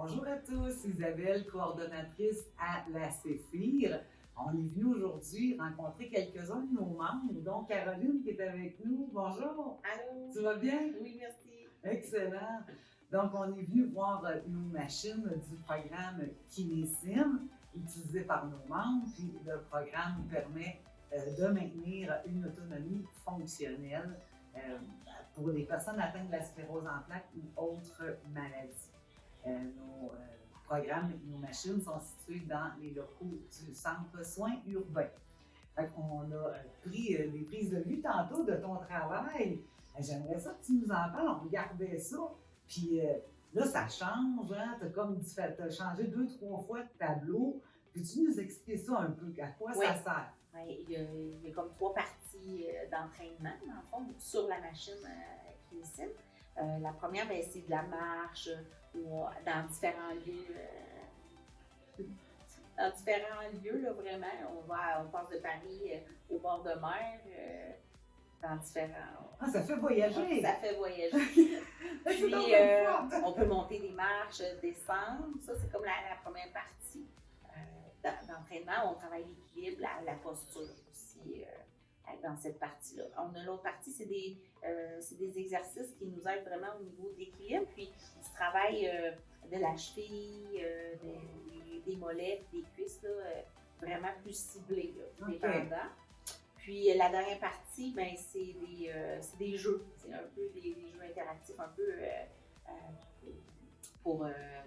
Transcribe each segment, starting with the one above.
Bonjour à tous, Isabelle, coordonnatrice à la CEFIR. On est venu aujourd'hui rencontrer quelques-uns de nos membres, dont Caroline qui est avec nous. Bonjour. Allô? Tu vas bien? Oui, merci. Excellent. Donc, on est venu voir nos machines du programme Kinesim, utilisé par nos membres. Puis, le programme permet de maintenir une autonomie fonctionnelle pour les personnes atteintes de la sclérose en plaques ou autres maladies. Nos programmes et nos machines sont situés dans les locaux du centre soins urbains. On a pris des prises de vue tantôt de ton travail. J'aimerais ça que tu nous en parles. On regardait ça. Puis là, ça change. Hein? Tu as changé 2-3 fois de tableau. Peux-tu nous expliquer ça un peu? À quoi ça sert? Oui, il y a comme 3 parties d'entraînement, dans le fond, sur la machine Kinesim. La première, c'est de la marche dans différents lieux. Dans différents lieux, là, vraiment. On passe de Paris au bord de mer, dans différents... Ah, ça fait voyager! Ça fait voyager. Puis, on peut monter des marches, descendre. Ça, c'est comme la première partie d'entraînement. On travaille l'équilibre, la posture aussi dans cette partie-là. On a l'autre partie, c'est des exercices qui nous aident vraiment au niveau d'équilibre. Puis, du travail de la cheville, des mollets, des cuisses, là, vraiment plus ciblés, dépendant. Puis la dernière partie, c'est des jeux. C'est un peu des jeux interactifs, un peu pour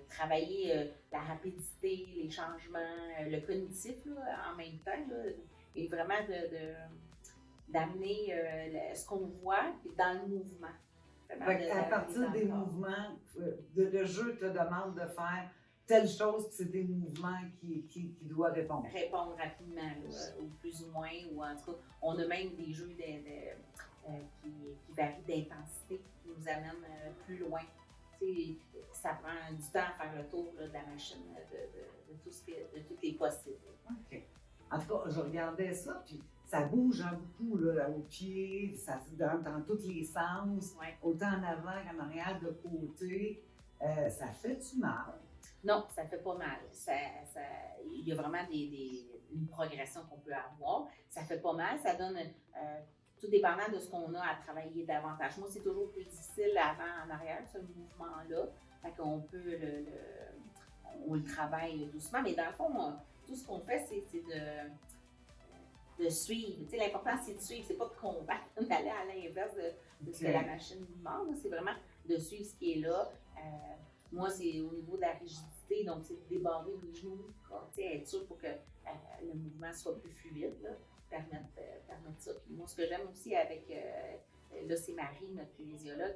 travailler la rapidité, les changements, le cognitif là, en même temps, là, et vraiment d'amener ce qu'on voit dans le mouvement. À partir des mouvements, le jeu te demande de faire telle chose, c'est des mouvements qui doivent répondre. Répondre rapidement, là, ou plus ou moins, ou en tout cas, on a même des jeux qui varient d'intensité, qui nous amènent plus loin. Ça prend du temps à faire le tour là, de la machine, de tous les possibles. OK. En tout cas, je regardais ça, puis ça bouge beaucoup là, au pied, dans tous les sens, autant en avant qu'en arrière, de côté. Ça fait-tu mal? Non, ça fait pas mal. Il y a vraiment une progression qu'on peut avoir. Ça fait pas mal. Ça donne, tout dépendant de ce qu'on a à travailler davantage. Moi, c'est toujours plus difficile avant, en arrière, ce mouvement-là. Fait qu'on peut on le travaille doucement. Mais dans le fond, tout ce qu'on fait, c'est de suivre. Tu sais, l'important, c'est de suivre. C'est pas de combattre, d'aller à l'inverse de ce que la machine nous demande. C'est vraiment de suivre ce qui est là. Moi, c'est au niveau de la rigidité, donc c'est de débarrer les genoux, être sûr pour que le mouvement soit plus fluide, là, permettre ça. Puis moi, ce que j'aime aussi avec, là, c'est Marie, notre kinésiologue,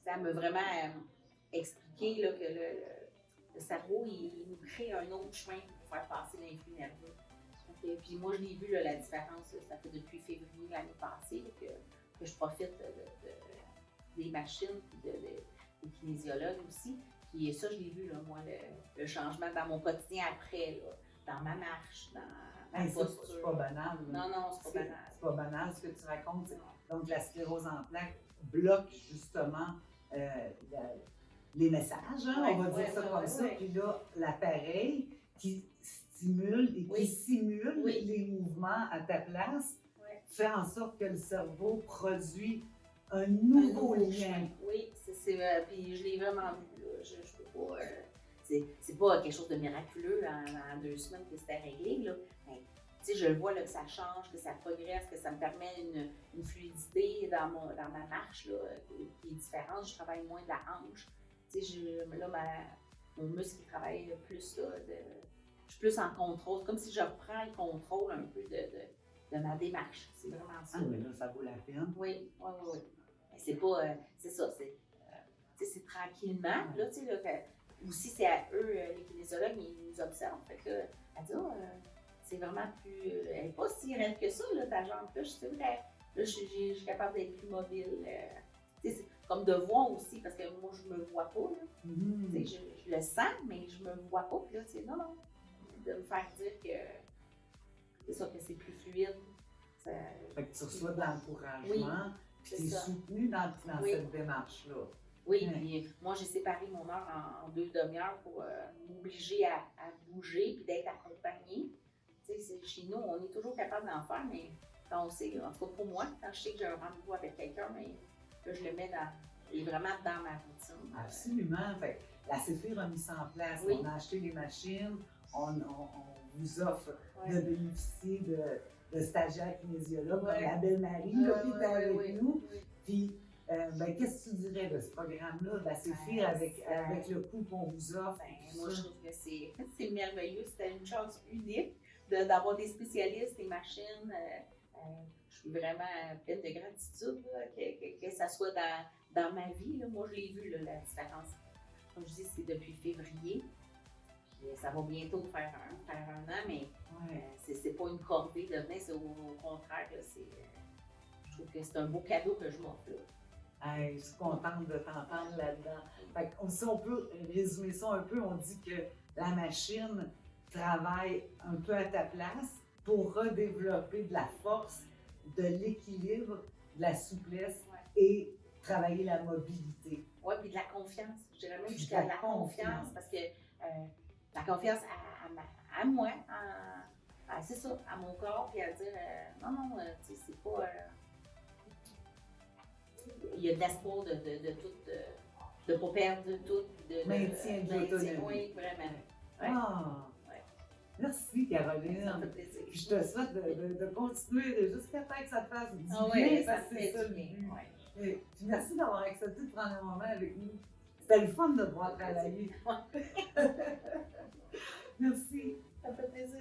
ça m'a vraiment expliqué là, que le cerveau, il nous crée un autre chemin pour faire passer l'influx nerveux. Puis moi, je l'ai vu, là, la différence, ça fait depuis février l'année passée là, que je profite des machines et des kinésiologues aussi. Puis ça, je l'ai vu, là, moi, le changement dans mon quotidien après, là, dans ma marche, dans ma posture. C'est pas banal. Là. Non, c'est pas banal. C'est pas banal ce que tu racontes. Donc, la sclérose en plaques bloque justement les messages, hein, on va dire ça comme ça. Puis là, l'appareil qui stimule et qui simule les mouvements à ta place fait en sorte que le cerveau produit un nouveau lien. Oui, puis je l'ai vraiment vu. Là. Je peux pas. C'est pas quelque chose de miraculeux en 2 semaines que c'était réglé. Là. Mais, je le vois là, que ça change, que ça progresse, que ça me permet une fluidité dans ma marche là, qui est différente. Je travaille moins de la hanche. Mon muscle travaille plus. Là, je suis plus en contrôle. Comme si je reprends le contrôle un peu de ma démarche. C'est vraiment ça. Ah, mais là, ça vaut la peine. Oui. C'est pas, c'est ça, c'est tranquillement, là, tu sais, là, aussi c'est à eux, les kinésiologues, ils nous observent, fait que là, elle dit, c'est vraiment plus, elle n'est pas si raide que ça, là, ta jambe, là, c'est vrai, là, je suis capable d'être plus mobile, c'est comme de voir aussi, parce que moi, je me vois pas, là, tu sais, je le sens, mais je me vois pas, puis là, tu sais, non, de me faire dire que c'est ça, que c'est plus fluide. Fait que tu reçois de l'encouragement. Puis tu es soutenu dans cette démarche-là. Oui, Ouais. puis moi, j'ai séparé mon heure en 2 demi-heures pour m'obliger à bouger puis d'être accompagnée. Tu sais, chez nous, on est toujours capable d'en faire, mais quand on sait, en tout cas pour moi, quand je sais que j'ai un rendez-vous avec quelqu'un, mais que je le mets vraiment dans ma routine. Absolument. Fait que la Céphire a mis ça en place. Oui. On a acheté les machines, on vous offre Ouais. de bénéficier de stagiaires kinésiologues Ouais. comme la belle Marie Ouais, là, qui ouais, était ouais, avec ouais, nous. ouais. Puis, ben, qu'est-ce que tu dirais de ce programme-là, de la Céphire, avec le coût qu'on vous offre? Ben, moi, je trouve que c'est merveilleux. C'était une chance unique d'avoir des spécialistes, des machines. Je suis vraiment pleine de gratitude là, que ça soit dans ma vie. Là. Moi, je l'ai vu, là, la différence. Comme je dis, c'est depuis février. Puis ça va bientôt faire un an, mais Ouais. c'est pas une corvée de venir, c'est au contraire. Là, je trouve que c'est un beau cadeau que je m'offre. Là. Hey, je suis contente de t'entendre là-dedans. Fait que, si on peut résumer ça un peu, on dit que la machine travaille un peu à ta place pour redévelopper de la force, de l'équilibre, de la souplesse et travailler la mobilité. Oui, puis de la confiance. Je dirais même Puis jusqu'à de de la la confiance, confiance. parce que la confiance à moi, c'est ça, à mon corps, puis à dire non, tu sais, c'est pas. Il y a de l'espoir de tout, de ne pas perdre tout. Maintien de l'autonomie. Oui, vraiment. Ouais. Ah! Ouais. Merci, Caroline. Ça me fait plaisir. Puis je te souhaite de continuer jusqu'à temps que ça te fasse du Ah bien, oui, ça parce me que c'est fait ça du le bien. but. Ouais. Et puis merci d'avoir accepté de prendre un moment avec nous. C'était le fun de te voir travailler. Merci. Ça me fait plaisir.